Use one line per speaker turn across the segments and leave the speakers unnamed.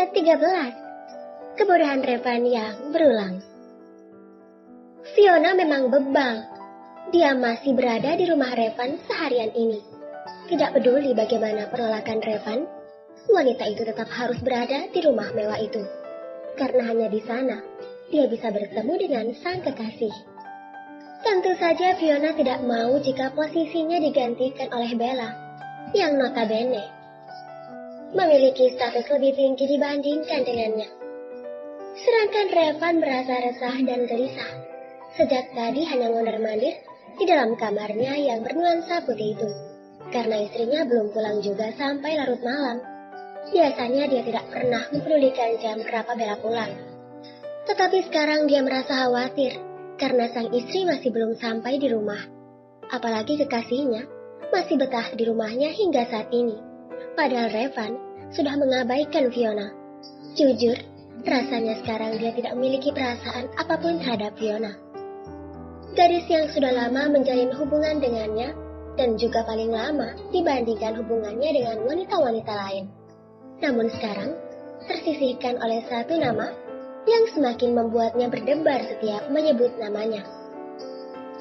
13. Kebodohan Revan yang berulang. Fiona memang bebal. Dia masih berada di rumah Revan seharian ini. Tidak peduli bagaimana penolakan Revan, wanita itu tetap harus berada di rumah mewah itu. Karena hanya di sana, dia bisa bertemu dengan sang kekasih. Tentu saja Fiona tidak mau jika posisinya digantikan oleh Bella, yang notabene memiliki status lebih tinggi dibandingkan dengannya. Sedangkan Revan merasa resah dan gelisah. Sejak tadi hanya mondar-mandir di dalam kamarnya yang bernuansa putih itu. Karena istrinya belum pulang juga sampai larut malam. Biasanya dia tidak pernah mempedulikan jam berapa Bella pulang. Tetapi sekarang dia merasa khawatir karena sang istri masih belum sampai di rumah. Apalagi kekasihnya masih betah di rumahnya hingga saat ini. Padahal Revan sudah mengabaikan Fiona. Jujur, rasanya sekarang dia tidak memiliki perasaan apapun terhadap Fiona. Gadis yang sudah lama menjalin hubungan dengannya dan juga paling lama dibandingkan hubungannya dengan wanita-wanita lain. Namun sekarang tersisihkan oleh satu nama yang semakin membuatnya berdebar setiap menyebut namanya.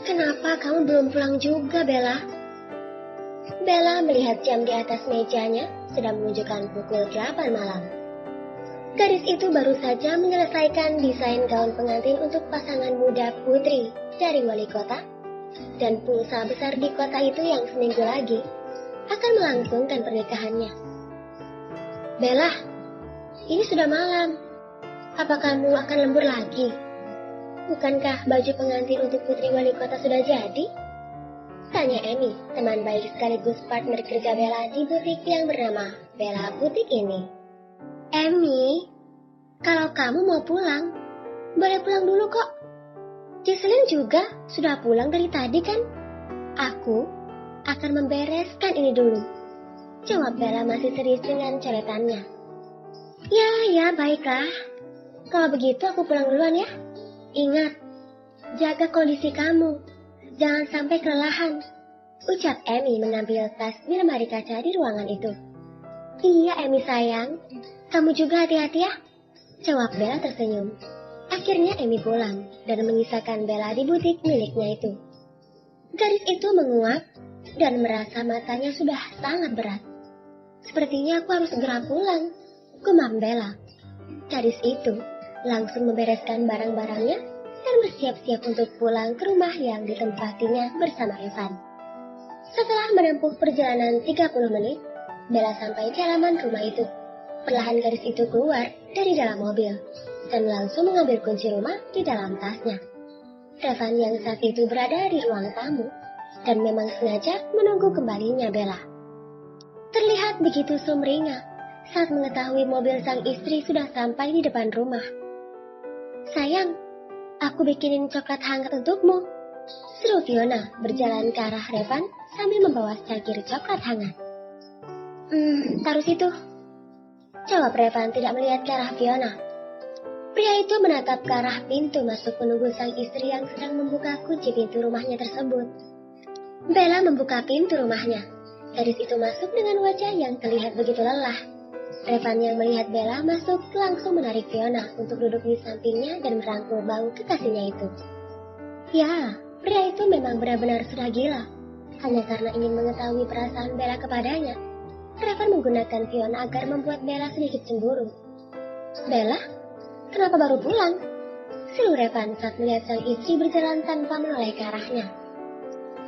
"Kenapa kamu belum pulang juga, Bella?" Bella melihat jam di atas mejanya sedang menunjukkan pukul 8 malam. Gadis itu baru saja menyelesaikan desain gaun pengantin untuk pasangan muda putri dari wali kota, dan pengusaha besar di kota itu yang seminggu lagi akan melangsungkan pernikahannya. "Bella, ini sudah malam. Apa kamu akan lembur lagi? Bukankah baju pengantin untuk putri wali kota sudah jadi?" tanya Amy, teman baik sekaligus partner kerja Bella di butik yang bernama Bella Butik ini. "Amy, kalau kamu mau pulang, boleh pulang dulu kok. Jesselyn juga sudah pulang dari tadi kan? Aku akan membereskan ini dulu," jawab Bella masih serius dengan coretannya. Ya, baiklah. Kalau begitu aku pulang duluan ya. Ingat, jaga kondisi kamu. Jangan sampai kelelahan, ucap Amy mengambil tas di lemari kaca di ruangan itu. "Iya, Amy sayang. Kamu juga hati-hati ya," jawab Bella tersenyum. Akhirnya Amy pulang dan menyisakan Bella di butik miliknya itu. Gadis itu menguap dan merasa matanya sudah sangat berat. "Sepertinya aku harus segera pulang," gumam Bella. Gadis itu langsung membereskan barang-barangnya dan bersiap-siap untuk pulang ke rumah yang ditempatinya bersama Revan. Setelah menempuh perjalanan 30 menit, Bella sampai di halaman rumah itu. Perlahan gadis itu keluar dari dalam mobil dan langsung mengambil kunci rumah di dalam tasnya. Revan yang saat itu berada di ruang tamu dan memang sengaja menunggu kembalinya Bella. Terlihat begitu sumringah saat mengetahui mobil sang istri sudah sampai di depan rumah. "Sayang, aku bikinin coklat hangat untukmu," seru Fiona berjalan ke arah Revan sambil membawa secangkir coklat hangat. Taruh situ," jawab Revan tidak melihat ke arah Fiona. Pria itu menatap ke arah pintu masuk menunggu sang istri yang sedang membuka kunci pintu rumahnya tersebut. Bella membuka pintu rumahnya. Gadis itu masuk dengan wajah yang terlihat begitu lelah. Revan yang melihat Bella masuk langsung menarik Fiona untuk duduk di sampingnya dan merangkul bahu kekasihnya itu. Ya, pria itu memang benar-benar sudah gila. Hanya karena ingin mengetahui perasaan Bella kepadanya, Revan menggunakan Fiona agar membuat Bella sedikit cemburu. "Bella, kenapa baru pulang?" seru Revan saat melihat sang istri berjalan tanpa menoleh ke arahnya.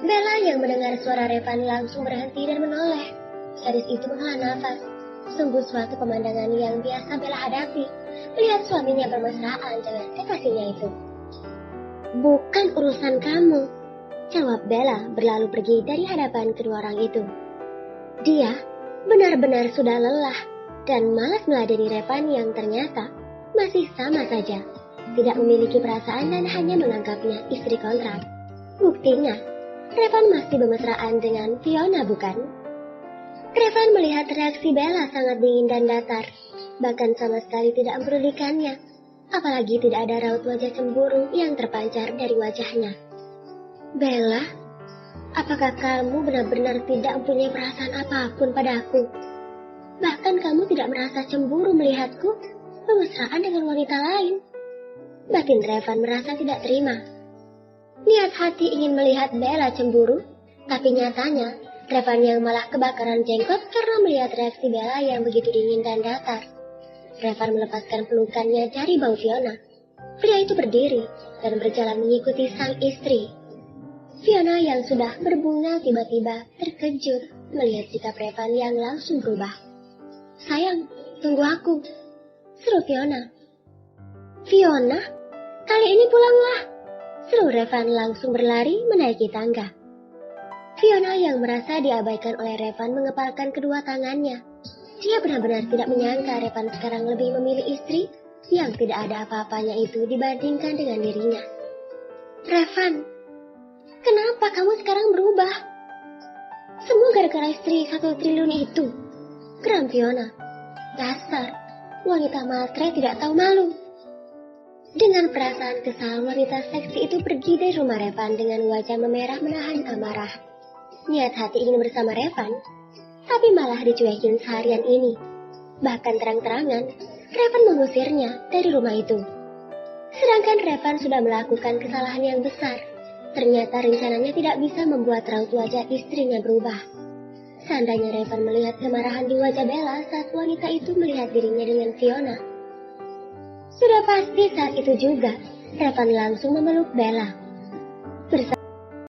Bella yang mendengar suara Revan langsung berhenti dan menoleh. Gadis itu menghela nafas. Sungguh suatu pemandangan yang biasa Bella hadapi, melihat suaminya bermesraan dengan kekasihnya itu. "Bukan urusan kamu," jawab Bella berlalu pergi dari hadapan kedua orang itu. Dia benar-benar sudah lelah dan malas meladeni Revan yang ternyata masih sama saja, tidak memiliki perasaan dan hanya menganggapnya istri kontrak. Buktinya, Revan masih bermesraan dengan Fiona, bukan? Revan melihat reaksi Bella sangat dingin dan datar, bahkan sama sekali tidak mempedulikannya, apalagi tidak ada raut wajah cemburu yang terpancar dari wajahnya. "Bella, apakah kamu benar-benar tidak mempunyai perasaan apapun padaku?" Bahkan kamu tidak merasa cemburu melihatku bermesraan dengan wanita lain. Batin Revan merasa tidak terima. Niat hati ingin melihat Bella cemburu, tapi nyatanya Revan yang malah kebakaran jenggot karena melihat reaksi Bella yang begitu dingin dan datar. Revan melepaskan pelukannya dari bau Fiona. Pria itu berdiri dan berjalan mengikuti sang istri. Fiona yang sudah berbunga tiba-tiba terkejut melihat sikap Revan yang langsung berubah. "Sayang, tunggu aku," seru Fiona. "Fiona, kali ini pulanglah," seru Revan langsung berlari menaiki tangga. Fiona yang merasa diabaikan oleh Revan mengepalkan kedua tangannya. Dia benar-benar tidak menyangka Revan sekarang lebih memilih istri yang tidak ada apa-apanya itu dibandingkan dengan dirinya. "Revan, kenapa kamu sekarang berubah?" "Semua gara-gara istri 1 triliun itu," geram Fiona. "Dasar wanita matre tidak tahu malu." Dengan perasaan kesal, wanita seksi itu pergi dari rumah Revan dengan wajah memerah menahan amarah. Niat hati ingin bersama Revan, tapi malah dicuekin seharian ini. Bahkan terang-terangan, Revan mengusirnya dari rumah itu. Sedangkan Revan sudah melakukan kesalahan yang besar. Ternyata rencananya tidak bisa membuat raut wajah istrinya berubah. Seandainya Revan melihat kemarahan di wajah Bella saat wanita itu melihat dirinya dengan Fiona, sudah pasti saat itu juga Revan langsung memeluk Bella.